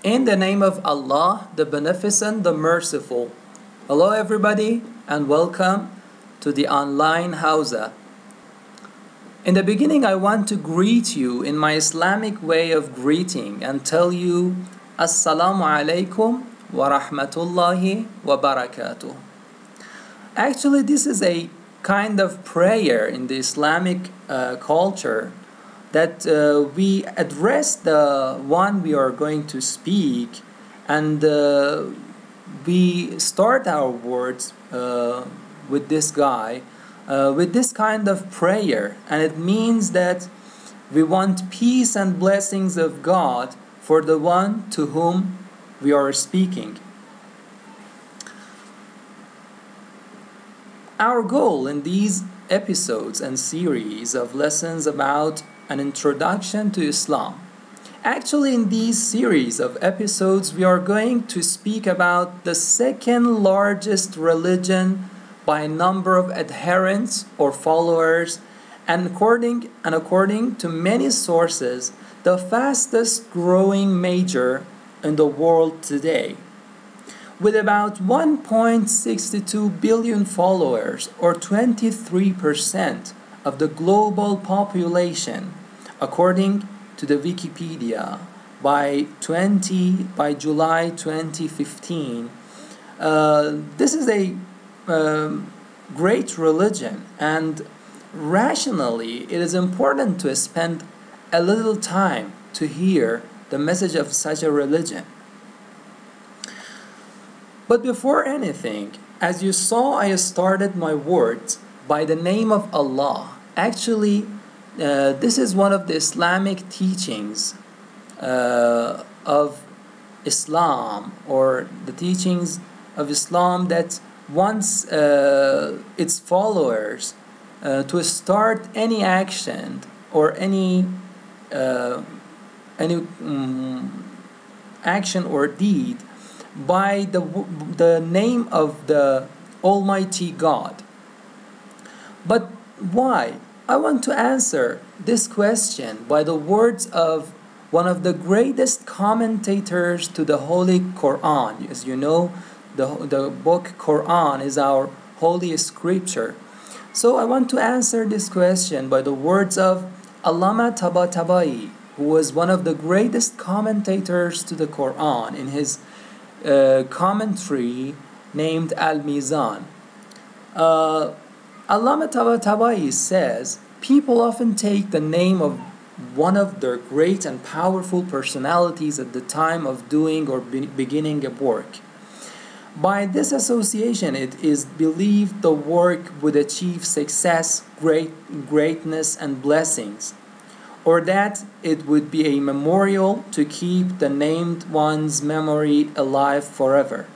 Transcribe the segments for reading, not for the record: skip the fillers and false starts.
In the name of Allah, the Beneficent, the Merciful. Hello everybody and welcome to the online Hausa. In the beginning I want to greet you in my Islamic way of greeting and tell you Assalaamu alaikum wa rahmatullahi wa barakatuh. Actually, this is a kind of prayer in the Islamic culture that we address the one we are going to speak, and we start our words with this guy with this kind of prayer, and it means that we want peace and blessings of God for the one to whom we are speaking. Our goal in these episodes and series of lessons about an introduction to Islam. Actually, in these series of episodes, we are going to speak about the second largest religion by number of adherents or followers, and according to many sources, the fastest growing major in the world today. With about 1.62 billion followers, or 23% of the global population, according to the Wikipedia, by July 2015. This is a great religion, and rationally it is important to spend a little time to hear the message of such a religion. But before anything, as you saw, I started my words by the name of Allah. Actually, this is one of the Islamic teachings of Islam, or the teachings of Islam that wants its followers to start any action or any action or deed by the name of the Almighty God. But why? I want to answer this question by the words of one of the greatest commentators to the Holy Quran. As you know, the book Quran is our holy scripture. So I want to answer this question by the words of Allama Tabatabai, who was one of the greatest commentators to the Quran, in his commentary named Al-Mizan. Allama Tabatabai says, people often take the name of one of their great and powerful personalities at the time of doing or beginning a work. By this association, it is believed the work would achieve success, greatness, and blessings, or that it would be a memorial to keep the named one's memory alive forever.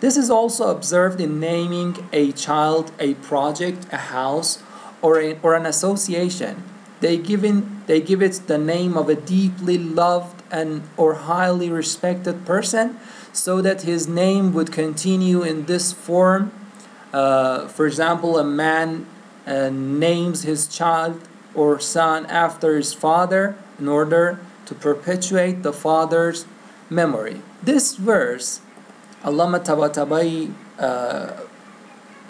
This is also observed in naming a child, a project, a house, or an association. They give it the name of a deeply loved or highly respected person, so that his name would continue in this form. For example, a man names his child or son after his father in order to perpetuate the father's memory. This verse, Allama Tabatabai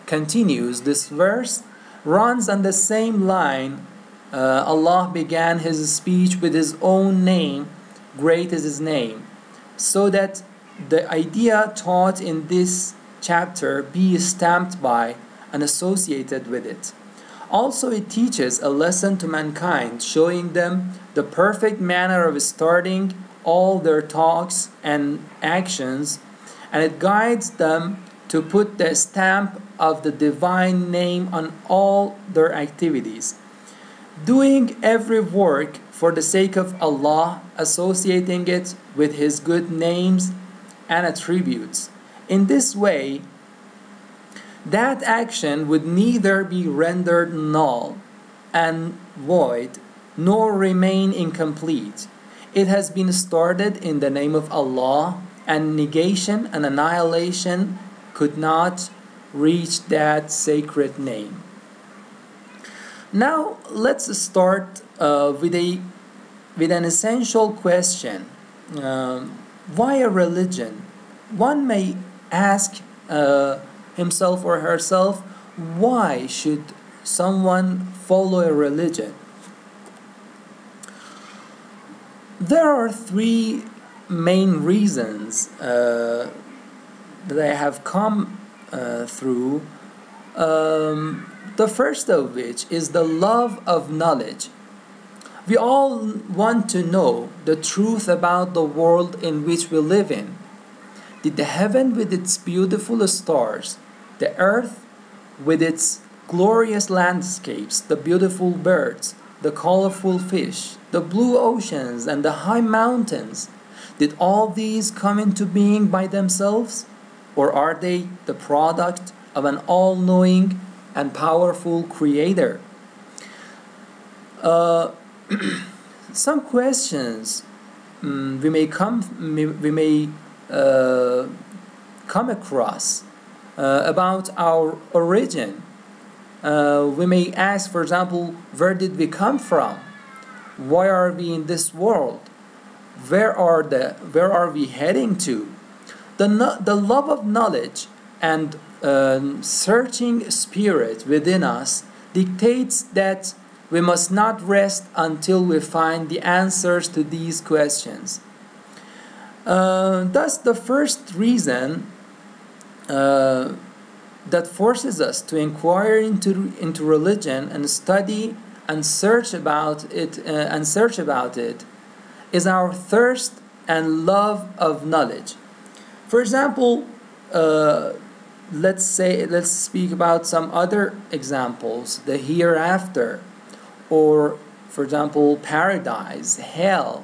continues, this verse runs on the same line. Allah began his speech with his own name, great is his name, so that the idea taught in this chapter be stamped by and associated with it. Also, it teaches a lesson to mankind, showing them the perfect manner of starting all their talks and actions, and it guides them to put the stamp of the divine name on all their activities. Doing every work for the sake of Allah, associating it with His good names and attributes. In this way, that action would neither be rendered null and void nor remain incomplete. It has been started in the name of Allah, and negation and annihilation could not reach that sacred name. Now let's start with an essential question. Why a religion? One may ask himself or herself, why should someone follow a religion? There are three main reasons that I have come through. The first of which is the love of knowledge. We all want to know the truth about the world in which we live in. Did the heaven with its beautiful stars, the earth with its glorious landscapes, the beautiful birds, the colorful fish, the blue oceans, and the high mountains, did all these come into being by themselves? Or are they the product of an all-knowing and powerful creator? Some questions we may come across about our origin. We may ask, for example, where did we come from? Why are we in this world? Where are we heading to? The love of knowledge and searching spirit within us dictates that we must not rest until we find the answers to these questions. Thus, the first reason that forces us to inquire into religion and study and search about it is our thirst and love of knowledge. For example, let's speak about some other examples: the hereafter, or for example, paradise, hell,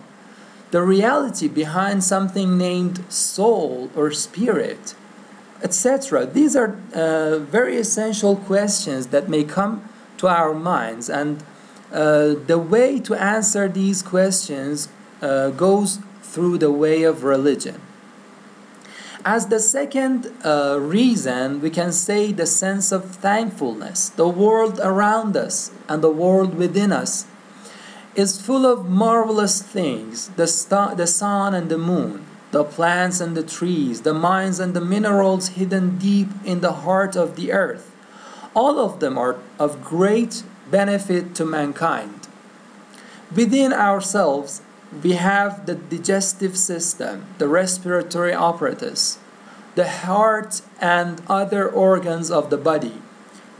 the reality behind something named soul or spirit, etc. These are very essential questions that may come to our minds, and the way to answer these questions goes through the way of religion. As the second reason, we can say the sense of thankfulness. The world around us and the world within us is full of marvelous things: the sun and the moon, the plants and the trees, the mines and the minerals hidden deep in the heart of the earth. All of them are of great benefit to mankind. Within ourselves, we have the digestive system, the respiratory apparatus, the heart, and other organs of the body.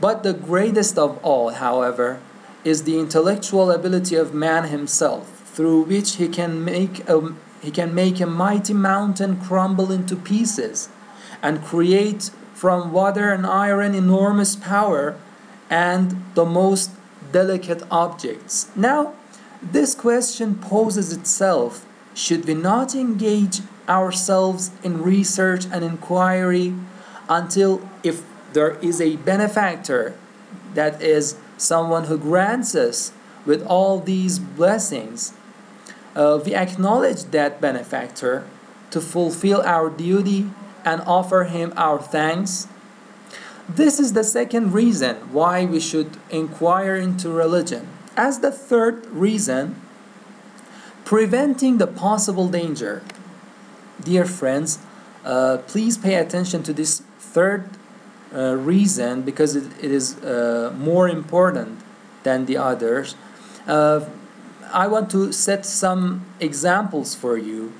But the greatest of all, however, is the intellectual ability of man himself, through which he can make a mighty mountain crumble into pieces, and create from water and iron enormous power and the most delicate objects. Now, this question poses itself: should we not engage ourselves in research and inquiry until, if there is a benefactor, that is, someone who grants us with all these blessings, we acknowledge that benefactor to fulfill our duty and offer him our thanks? This is the second reason why we should inquire into religion. As the third reason, preventing the possible danger. Dear friends, please pay attention to this third reason, because it is more important than the others. I want to set some examples for you.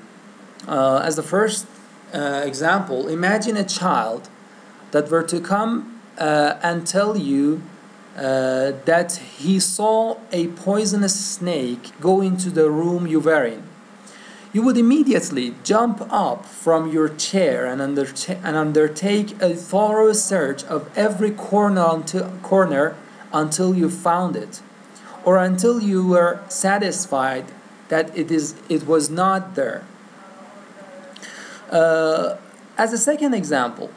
As the first example, imagine a child that were to come and tell you that he saw a poisonous snake go into the room you were in. You would immediately jump up from your chair and undertake a thorough search of every corner until you found it, or until you were satisfied that it was not there. As a second example,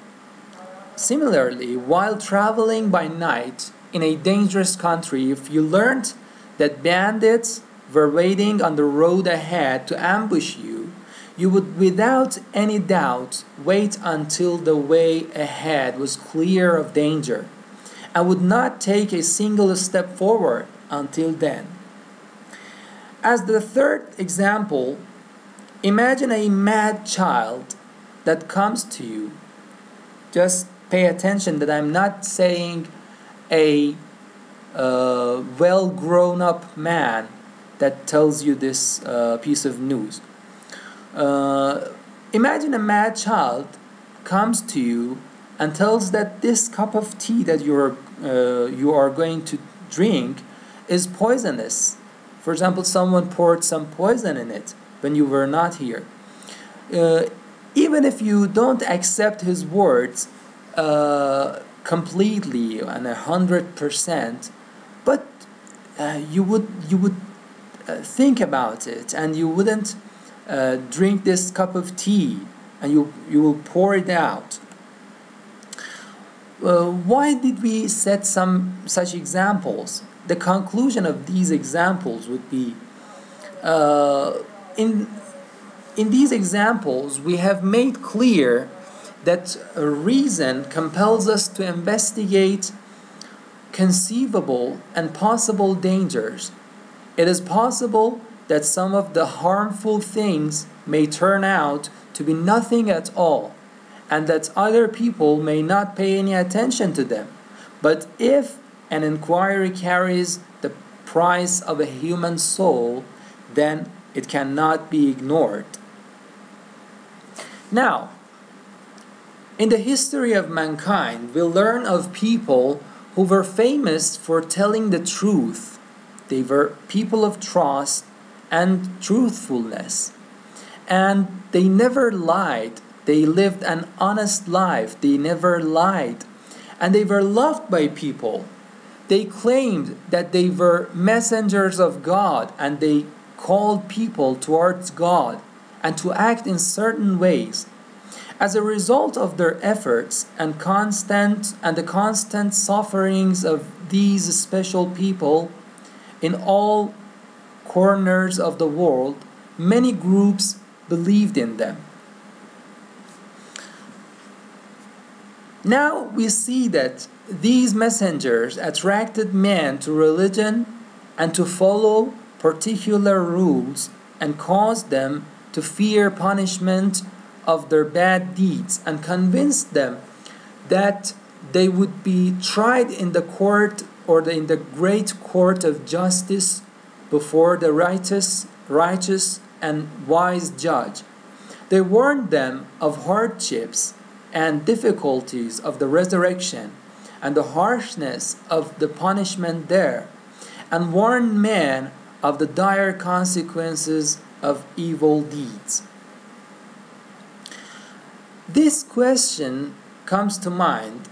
similarly, while traveling by night in a dangerous country, if you learned that bandits were waiting on the road ahead to ambush you, you would without any doubt wait until the way ahead was clear of danger, and would not take a single step forward until then. As the third example, Imagine a mad child that comes to you. Just pay attention that I'm not saying a well grown up man that tells you this piece of news. Imagine a mad child comes to you and tells that this cup of tea that you are going to drink is poisonous. For example, someone poured some poison in it when you were not here. Even if you don't accept his words completely and 100%, but you would think about it, and you wouldn't drink this cup of tea, and you will pour it out. Why did we set some such examples? The conclusion of these examples would be in these examples we have made clear that reason compels us to investigate conceivable and possible dangers. It is possible that some of the harmful things may turn out to be nothing at all, and that other people may not pay any attention to them. But if an inquiry carries the price of a human soul, then it cannot be ignored. Now, in the history of mankind, we learn of people who were famous for telling the truth. They were people of trust and truthfulness. And they never lied. They lived an honest life. They never lied. And they were loved by people. They claimed that they were messengers of God, and they called people towards God and to act in certain ways. As a result of their efforts and the constant sufferings of these special people in all corners of the world, many groups believed in them. Now we see that these messengers attracted men to religion and to follow particular rules, and caused them to fear punishment of their bad deeds, and convinced them that they would be tried in the court or in the great court of justice before the righteous and wise judge. They warned them of hardships and difficulties of the resurrection and the harshness of the punishment there, and warned men of the dire consequences of evil deeds. This question comes to mind: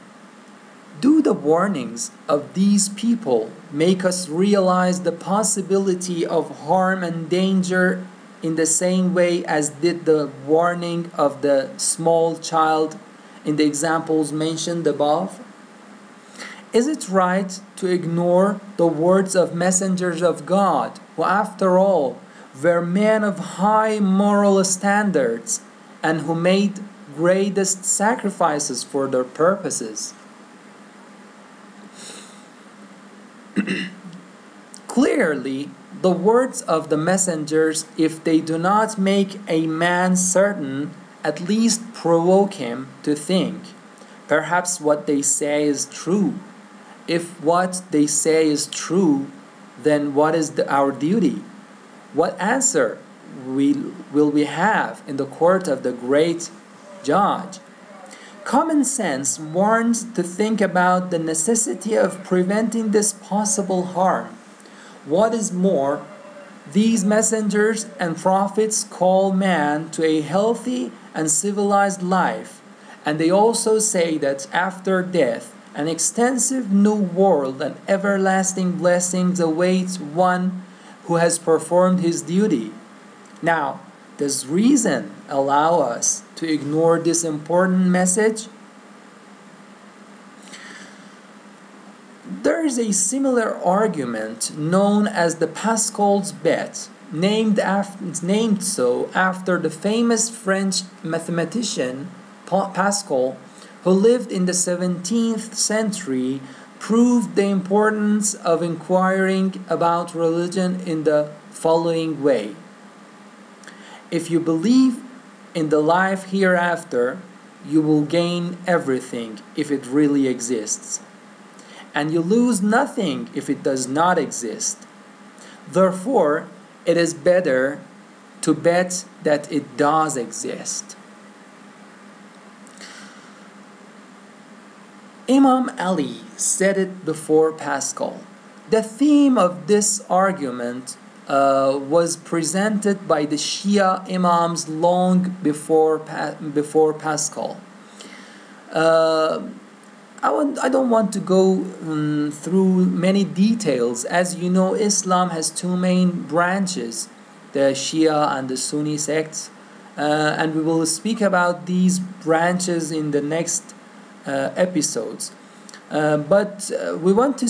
do the warnings of these people make us realize the possibility of harm and danger in the same way as did the warning of the small child in the examples mentioned above? Is it right to ignore the words of messengers of God, who after all were men of high moral standards and who made greatest sacrifices for their purposes? Clearly, the words of the messengers, if they do not make a man certain, at least provoke him to think. Perhaps what they say is true. If what they say is true, then what is our duty? What answer will we have in the court of the great judge? Common sense warns to think about the necessity of preventing this possible harm. What is more, these messengers and prophets call man to a healthy and civilized life, and they also say that after death, an extensive new world and everlasting blessings awaits one who has performed his duty. Now, does reason allow us to ignore this important message? There is a similar argument known as the Pascal's bet, named so after the famous French mathematician Pascal, who lived in the 17th century, proved the importance of inquiring about religion in the following way. If you believe in the life hereafter, you will gain everything if it really exists, and you lose nothing if it does not exist. Therefore, it is better to bet that it does exist. Imam Ali said it before Pascal. The theme of this argument was presented by the Shia Imams long before Pascal. Uh, I don't want to go through many details. As you know, Islam has two main branches, the Shia and the Sunni sects, and we will speak about these branches in the next episodes. But we want to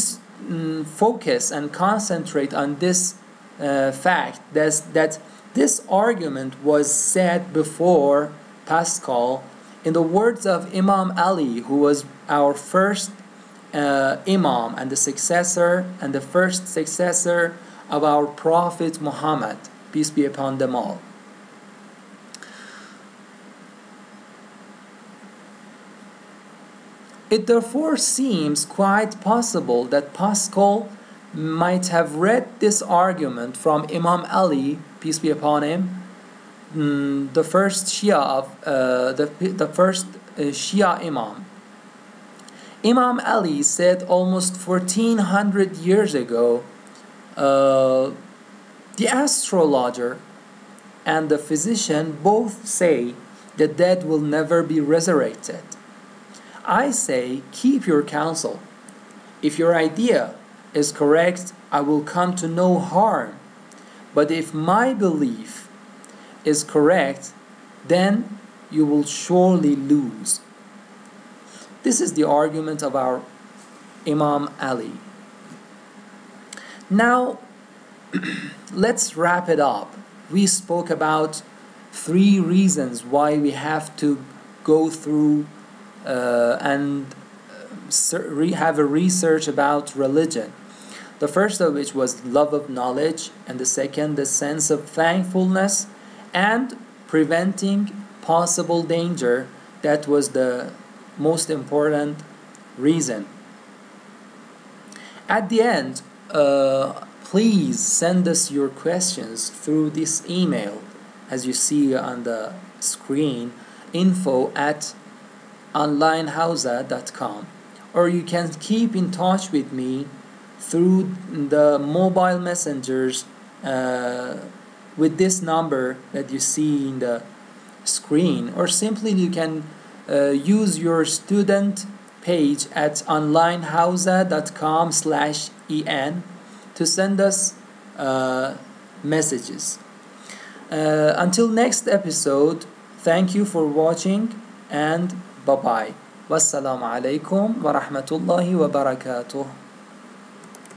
focus and concentrate on this fact that this argument was said before Pascal in the words of Imam Ali, who was our first Imam and the first successor of our Prophet Muhammad, peace be upon them all. It therefore seems quite possible that Pascal might have read this argument from Imam Ali, peace be upon him, the first Shia Shia Imam. Imam Ali said almost 1400 years ago, the astrologer and the physician both say the dead will never be resurrected. I say, keep your counsel. If your idea is correct, I will come to no harm. But if my belief is correct, then you will surely lose. This is the argument of our Imam Ali. Now, let's wrap it up. We spoke about 3 reasons why we have to go through and have a research about religion. The first of which was love of knowledge, and the second, the sense of thankfulness and preventing possible danger. That was the most important reason. At the end, please send us your questions through this email, as you see on the screen, info@onlinehausa.com, or you can keep in touch with me through the mobile messengers with this number that you see in the screen, or simply you can use your student page at onlinehausa.com/en to send us messages. Until next episode, thank you for watching, and bye bye. Wassalamu alaikum wa rahmatullahi wa barakatuh.